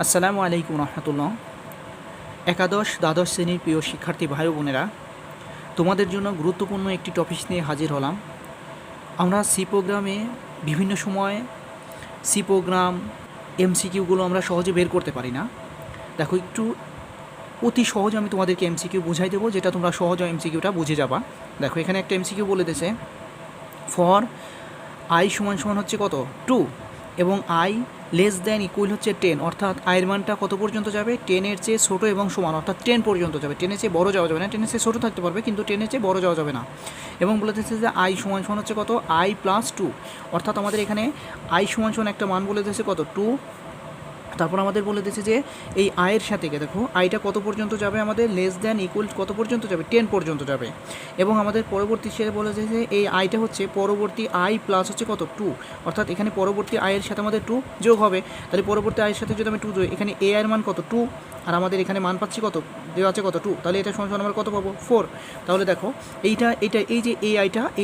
আসসালামু আলাইকুম রহমতুল্লাহ। একাদশ দ্বাদশ শ্রেণীর প্রিয় শিক্ষার্থী ভাই বোনেরা, তোমাদের জন্য গুরুত্বপূর্ণ একটি টপিক নিয়ে হাজির হলাম। আমরা সি প্রোগ্রামে বিভিন্ন সময় সি প্রোগ্রাম এমসিকিউগুলো আমরা সহজে বের করতে পারি না। দেখো, একটু অতি সহজ আমি তোমাদেরকে এমসিকিউ বুঝাই দেবো, যেটা তোমরা সহজ এমসিকিউটা বুঝে যাবা। দেখো, এখানে একটা এমসিকিউ বলে দিয়েছে, ফর আই সমান সমান হচ্ছে কত 2 এবং আই লেস দ্যান ইকুয়াল হচ্ছে 10, অর্থাৎ আয়ের মানটা কত পর্যন্ত যাবে, 10-এর চেয়ে ছোটো এবং সমান, অর্থাৎ 10 পর্যন্ত যাবে। 10-এর চেয়ে বড় যাওয়া যাবে না, 10-এর চেয়ে ছোটো থাকতে পারবে কিন্তু 10-এর চেয়ে বড় যাওয়া যাবে না। এবং বলে দিচ্ছে যে আই সমান সমান হচ্ছে কত, আই প্লাস 2, অর্থাৎ আমাদের এখানে আই সমান সমান একটা মান বলে দিচ্ছে কত 2। তারপর আমাদের বলে দিয়েছে যে এই আয়ের সাথে দেখো আইটা কত পর্যন্ত যাবে, আমাদের লেস দ্যান ইকুয়াল কত পর্যন্ত যাবে, 10 পর্যন্ত যাবে। এবং আমাদের পরবর্তী সে বলেছে যে এই আইটা হচ্ছে পরবর্তী আই প্লাস হচ্ছে কত 2, অর্থাৎ এখানে পরবর্তী আয়ের সাথে আমাদের 2 যোগ হবে। তাহলে পরবর্তী আয়ের সাথে যদি আমি 2 যোগ, এখানে এ আয়ের মান কত 2, আর আমাদের এখানে মান পাচ্ছি কত, দেওয়া আছে কত 2, তাহলে এটা সমান সমান আমরা কত পাবো 4। তাহলে দেখো এইটা এই যে এই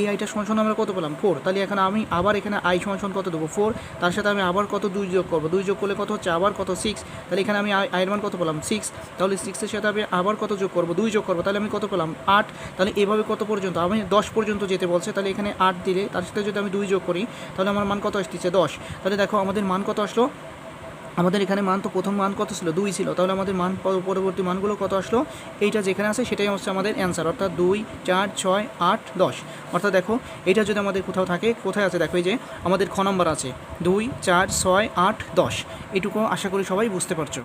আইটা সমান সমান আমরা কত পেলাম 4। তাহলে এখানে আমি আবার এখানে আই সমান সমান কত দেবো 4, তার সাথে আমি আবার কত 2 যোগ করবো, 2 যোগ করলে কত হচ্ছে আবার কত 6। তাহলে এখানে আমি আয়ের মান কত পেলাম 6, তাহলে 6-এর সাথে আমি আবার কত যোগ করবো, 2 যোগ করবো, তাহলে আমি কত পেলাম 8। তাহলে এভাবে কত পর্যন্ত, আমি 10 পর্যন্ত যেতে বলছে, তাহলে এখানে 8 দিলে তার সাথে যদি আমি 2 যোগ করি তাহলে আমার মান কত আসতেছে 10। তাহলে দেখো আমাদের মান কত আসলো, আমাদের এখানে মান তো প্রথম মান কত ছিল 2 ছিল, তাহলে আমাদের মান পরবর্তী মানগুলো কত আসলো, এইটা যেখানে আছে সেটাই হচ্ছে আমাদের অ্যান্সার, অর্থাৎ 2, 4, 6, 8, 10। অর্থাৎ দেখো এটা যদি আমাদের কোথাও থাকে, কোথায় আছে দেখো, এই যে আমাদের খ নম্বর আছে 2, 4, 6, 8, 10। এটুকু আশা করি সবাই বুঝতে পারছো।